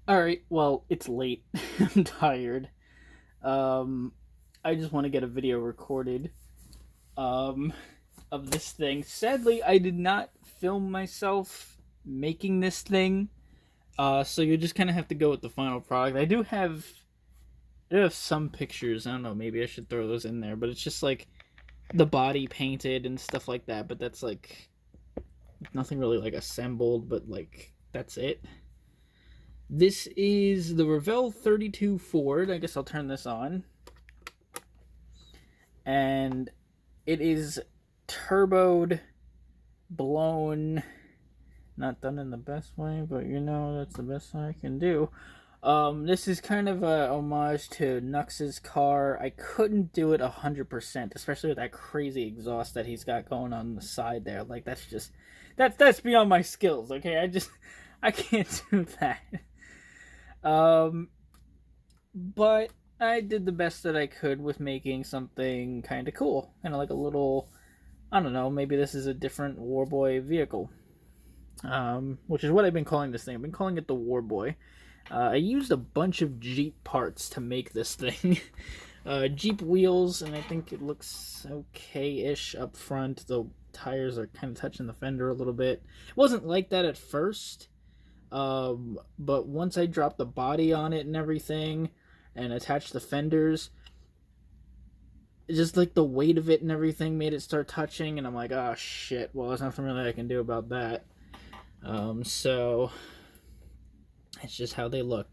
Alright, well, it's late. I'm tired. I just want to get a video recorded um, of this thing. Sadly, I did not film myself making this thing, so you just kind of have to go with the final product. I do have some pictures. I don't know, maybe I should throw those in there, but it's just like the body painted and stuff like that, but that's like nothing really like assembled, but like that's it. This is the Revell 32 Ford. I guess I'll turn this on. And it is turboed, blown, not done in the best way, but that's the best I can do. This is kind of a homage to Nux's car. I couldn't do it 100%, especially with that crazy exhaust that he's got going on the side there. Like that's beyond my skills. Okay, I can't do that. Um, but I did the best that I could with making something kind of cool, kind of like a little. I don't know. Maybe this is a different Warboy vehicle, which is what I've been calling this thing. I've been calling it the Warboy. I used a bunch of Jeep parts to make this thing. Jeep wheels, and I think it looks okay-ish up front. The tires are kind of touching the fender a little bit. It wasn't like that at first. But once I dropped the body on it and everything and attached the fenders, just like the weight of it and everything made it start touching, and I'm like, oh shit, well, there's nothing really I can do about that. So it's just how they look.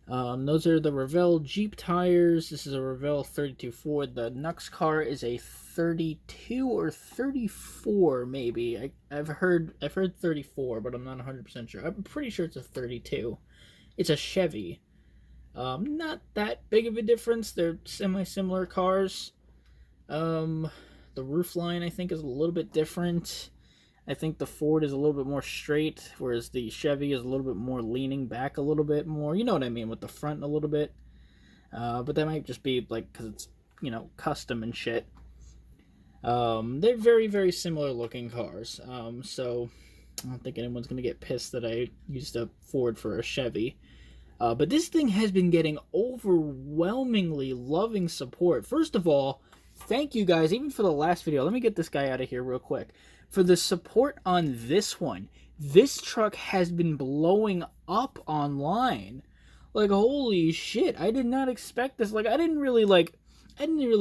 Those are the Revell Jeep tires. This is a Revell 32 Ford. The Nux car is a 32 or 34, maybe. I've heard 34, but I'm not 100% sure. I'm pretty sure it's a 32. It's a Chevy. Not that big of a difference. They're semi-similar cars. The roof line, I think, is a little bit different. I think the Ford is a little bit more straight, whereas the Chevy is a little bit more leaning back a little bit more. You know what I mean, with the front a little bit. But that might just be like because it's custom and shit. They're very very similar looking cars. So I don't think anyone's gonna get pissed that I used a Ford for a Chevy. But this thing has been getting overwhelmingly loving support. First of all, thank you guys, even for the last video. Let me get this guy out of here real quick. For the support on this one. This truck has been blowing up online. Like, holy shit, I did not expect this. Like, I didn't really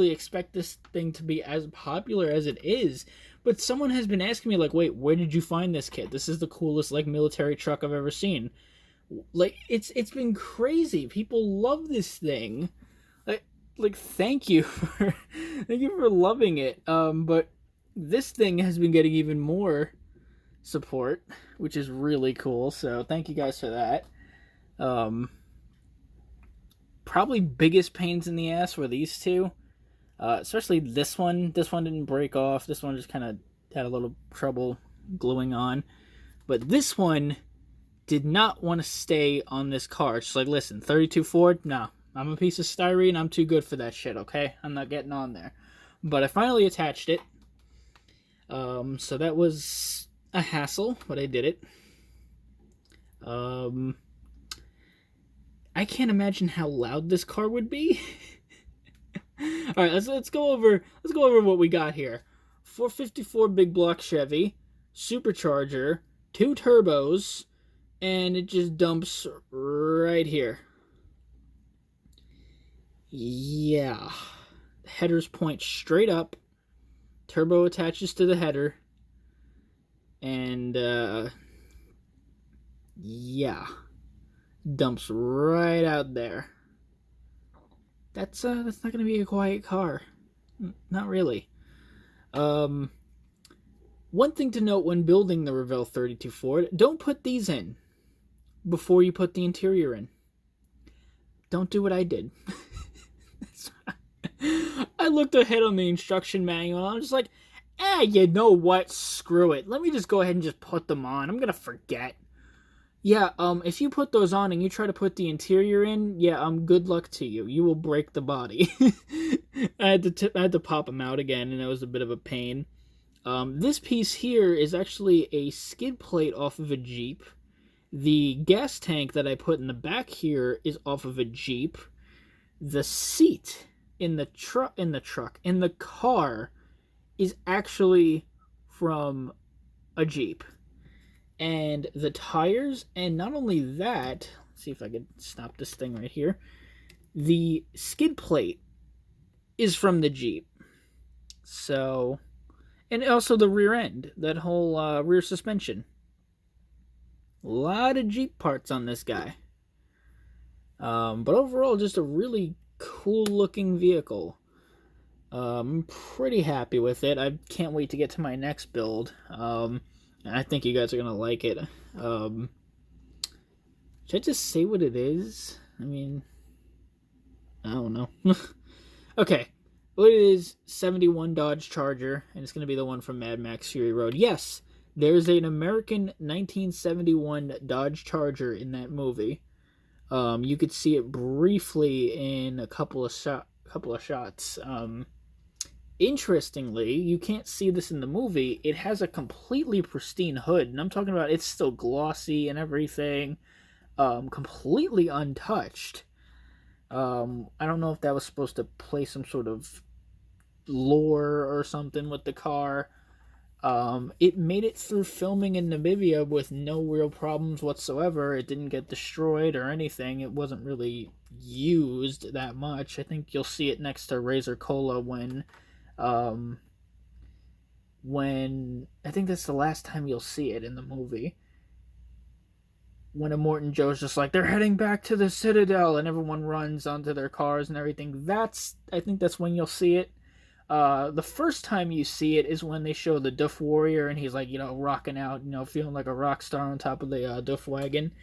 expect this thing to be as popular as it is. But someone has been asking me, like, wait, where did you find this kit? This is the coolest, like, military truck I've ever seen. Like, it's been crazy. People love this thing. Like thank you for thank you for loving it. But this thing has been getting even more support, which is really cool. So thank you guys for that. Probably biggest pains in the ass were these two, especially this one. This one didn't break off. This one just kind of had a little trouble gluing on. But this one did not want to stay on this car. She's like, listen, 32 Ford, no. I'm a piece of styrene. I'm too good for that shit, okay? I'm not getting on there. But I finally attached it. So that was a hassle, but I did it. I can't imagine how loud this car would be. All right, let's go over what we got here. 454 big block Chevy, supercharger, 2 turbos, and it just dumps right here. Yeah. The headers point straight up. Turbo attaches to the header. And, yeah. Dumps right out there. That's not going to be a quiet car. Not really. One thing to note when building the Revell 32 Ford, don't put these in before you put the interior in. Don't do what I did. I looked ahead on the instruction manual and I'm just like, you know what? Screw it. Let me just go ahead and just put them on. I'm going to forget. Yeah, if you put those on and you try to put the interior in, yeah, good luck to you. You will break the body. I had to pop them out again, and that was a bit of a pain. This piece here is actually a skid plate off of a Jeep, The gas tank that I put in the back here is off of a Jeep. The seat in the car is actually from a Jeep. And the tires, and not only that, let's see if I could stop this thing right here. The skid plate is from the Jeep. So, and also the rear end, that whole rear suspension. A lot of Jeep parts on this guy. But overall, just a really cool looking vehicle. I'm pretty happy with it. I can't wait to get to my next build. I think you guys are going to like it. Should I just say what it is? I mean, I don't know. Okay. Well, it is 71 Dodge Charger, and it's going to be the one from Mad Max Fury Road. Yes, there's an American 1971 Dodge Charger in that movie. You could see it briefly in a couple of shots. Interestingly, you can't see this in the movie. It has a completely pristine hood, and I'm talking about it's still glossy and everything, completely untouched. I don't know if that was supposed to play some sort of lore or something with the car. It made it through filming in Namibia with no real problems whatsoever. It didn't get destroyed or anything. It wasn't really used that much. I think you'll see it next to Razor Cola when I think that's the last time you'll see it in the movie. When Immortan Joe's just like, they're heading back to the Citadel, and everyone runs onto their cars and everything. I think that's when you'll see it. The first time you see it is when they show the Duff Warrior, and he's like, rocking out, feeling like a rock star on top of the Duff wagon.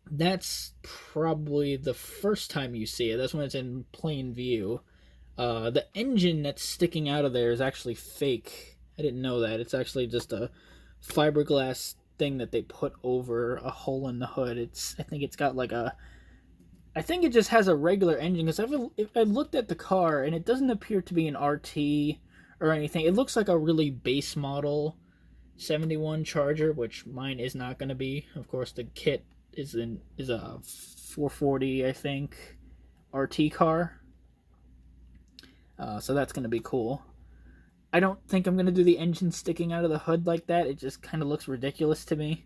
That's probably the first time you see it. That's when it's in plain view. The engine that's sticking out of there is actually fake. I didn't know that. It's actually just a fiberglass thing that they put over a hole in the hood. I think it's got I think it just has a regular engine, because if I looked at the car, and it doesn't appear to be an RT or anything. It looks like a really base model 71 Charger, which mine is not going to be. Of course, the kit is a 440, I think, RT car. So that's going to be cool. I don't think I'm going to do the engine sticking out of the hood like that. It just kind of looks ridiculous to me.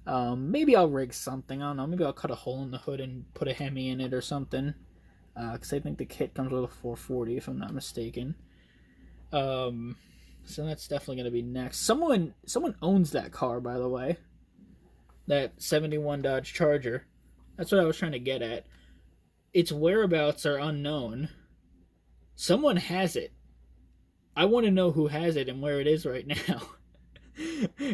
Maybe I'll rig something. I don't know. Maybe I'll cut a hole in the hood and put a Hemi in it or something. Because I think the kit comes with a 440, if I'm not mistaken. So that's definitely going to be next. Someone owns that car, by the way. That 71 Dodge Charger. That's what I was trying to get at. Its whereabouts are unknown. Someone has it. I want to know who has it and where it is right now.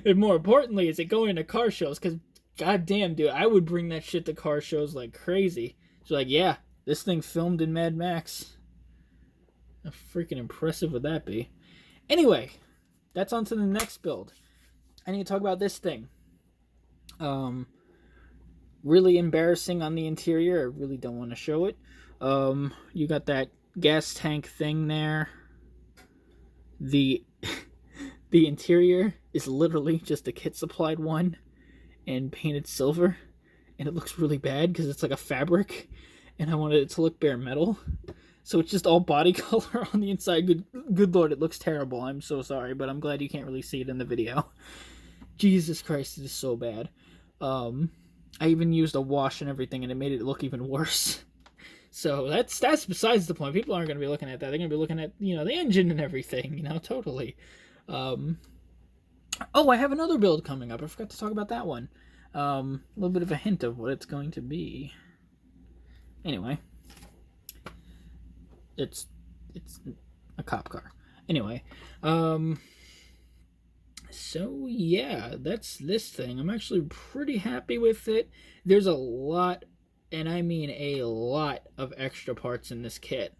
And more importantly, is it going to car shows? Because, goddamn, dude, I would bring that shit to car shows like crazy. It's like, yeah, this thing filmed in Mad Max. How freaking impressive would that be? Anyway, that's on to the next build. I need to talk about this thing. Really embarrassing on the interior. I really don't want to show it. You got that gas tank thing there. The interior is literally just a kit supplied one and painted silver, and it looks really bad because it's like a fabric, and I wanted it to look bare metal, so it's just all body color on the inside. Good lord, it looks terrible. I'm so sorry, but I'm glad you can't really see it in the video. Jesus Christ, it is so bad. I even used a wash and everything, and it made it look even worse. So that's besides the point. People aren't going to be looking at that. They're going to be looking at, the engine and everything, totally. Oh, I have another build coming up. I forgot to talk about that one. A little bit of a hint of what it's going to be. Anyway. It's a cop car. Anyway. So, yeah, that's this thing. I'm actually pretty happy with it. There's a lot, and I mean a lot, of extra parts in this kit.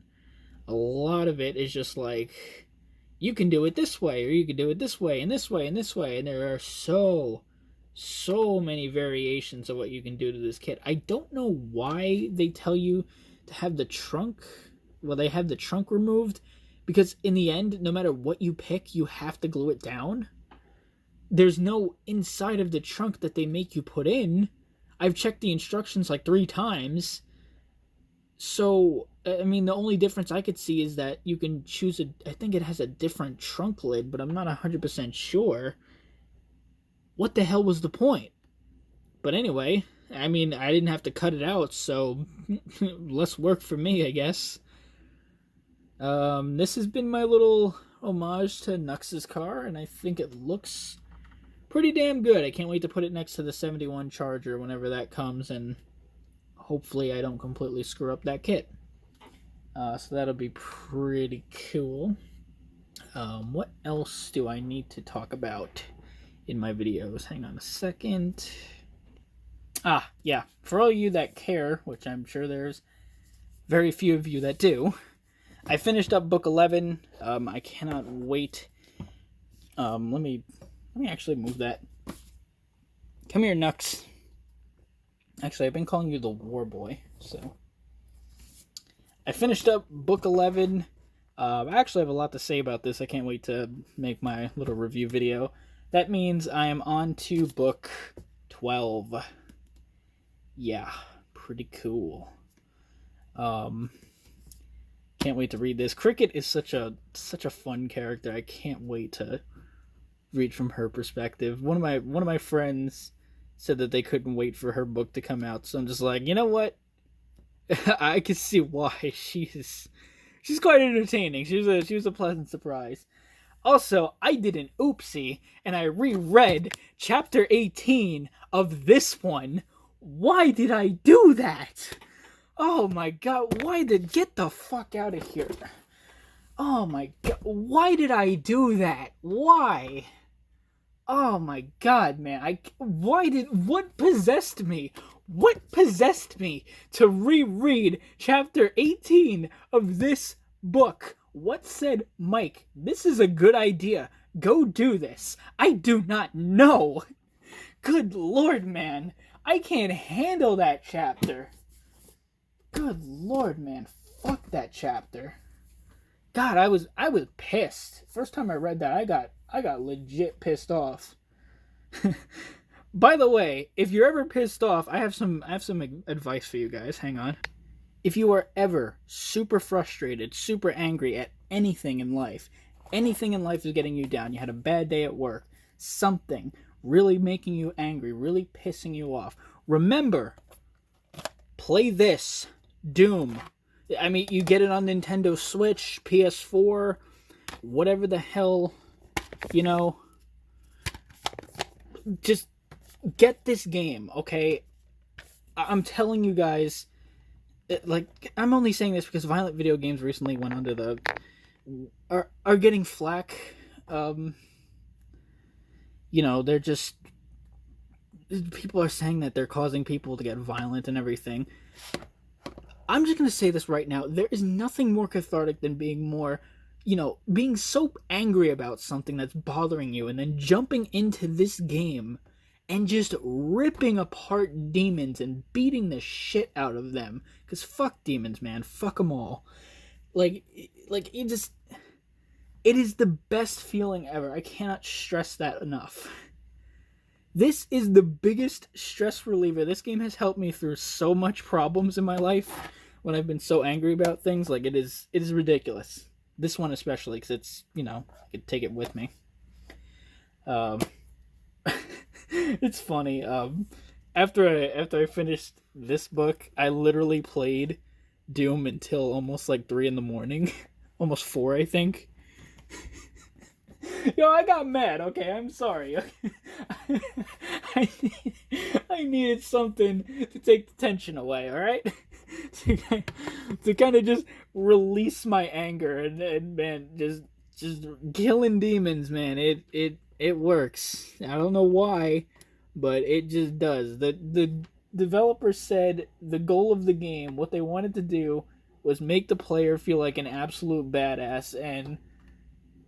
A lot of it is just like, you can do it this way, or you can do it this way, and this way, and this way. And there are so many variations of what you can do to this kit. I don't know why they tell you to have the trunk, they have the trunk removed, because in the end, no matter what you pick, you have to glue it down. there's no inside of the trunk that they make you put in. I've checked the instructions like 3 times. So, I mean, the only difference I could see is that you can choose I think it has a different trunk lid, but I'm not 100% sure. What the hell was the point? But anyway, I mean, I didn't have to cut it out, so less work for me, I guess. This has been my little homage to Nux's car, and I think it looks pretty damn good. I can't wait to put it next to the 71 Charger whenever that comes, and hopefully I don't completely screw up that kit. So that'll be pretty cool. What else do I need to talk about in my videos? Hang on a second. Yeah. For all you that care, which I'm sure there's very few of you that do, I finished up book 11. I cannot wait. Let me actually move that. Come here, Nux. Actually, I've been calling you the War Boy, so. I finished up book 11. I actually have a lot to say about this. I can't wait to make my little review video. That means I am on to book 12. Yeah, pretty cool. Can't wait to read this. Cricket is such a fun character. I can't wait to read from her perspective. One of my friends said that they couldn't wait for her book to come out, so I'm just like, you know what? I can see why. She's quite entertaining. She was a pleasant surprise. Also, I did an oopsie and I reread chapter 18 of this one. Why did I do that? Oh my god, get the fuck out of here. Oh my god, why did I do that? Why? Oh my god, man, what possessed me? What possessed me to reread chapter 18 of this book? What said, Mike, this is a good idea. Go do this. I do not know. Good lord, man. I can't handle that chapter. Good lord, man. Fuck that chapter. God, I was pissed. First time I read that, I got legit pissed off. By the way, if you're ever pissed off, I have some advice for you guys. Hang on. If you are ever super frustrated, super angry at anything in life is getting you down, you had a bad day at work, something really making you angry, really pissing you off, remember, play this, Doom. I mean, you get it on Nintendo Switch, PS4, whatever the hell, you know, just get this game, okay? I'm telling you guys, I'm only saying this because violent video games recently went under the... are getting flack. You know, they're just... People are saying that they're causing people to get violent and everything. I'm just going to say this right now. There is nothing more cathartic than being more... You know, being so angry about something that's bothering you and then jumping into this game and just ripping apart demons and beating the shit out of them. Because fuck demons, man. Fuck them all. Like, it is the best feeling ever. I cannot stress that enough. This is the biggest stress reliever. This game has helped me through so much problems in my life when I've been so angry about things. Like, it is ridiculous. This one especially, because it's, you know, I could take it with me. It's funny. After I finished this book, I literally played Doom until almost like 3 in the morning. Almost 4, I think. Yo, I got mad, okay? I'm sorry. I needed something to take the tension away, alright? to kind of just release my anger and man, just killing demons, man. It works. I don't know why, but it just does. The developers said the goal of the game, what they wanted to do, was make the player feel like an absolute badass, and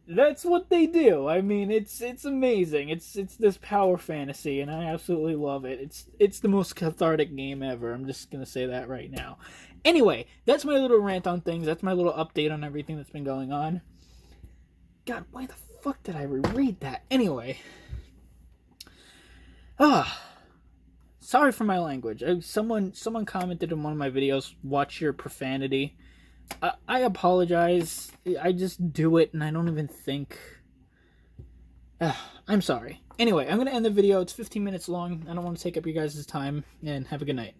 that's what they do. I mean, it's amazing. It's this power fantasy, and I absolutely love it. It's the most cathartic game ever. I'm just gonna say that right now. Anyway, that's my little rant on things. That's my little update on everything that's been going on. God, why the fuck did I reread that? Anyway, Ah, sorry for my language. Someone commented in one of my videos, watch your profanity. I apologize. I just do it and I don't even think. I'm sorry. Anyway, I'm going to end the video. It's 15 minutes long. I don't want to take up your guys' time, and have a good night.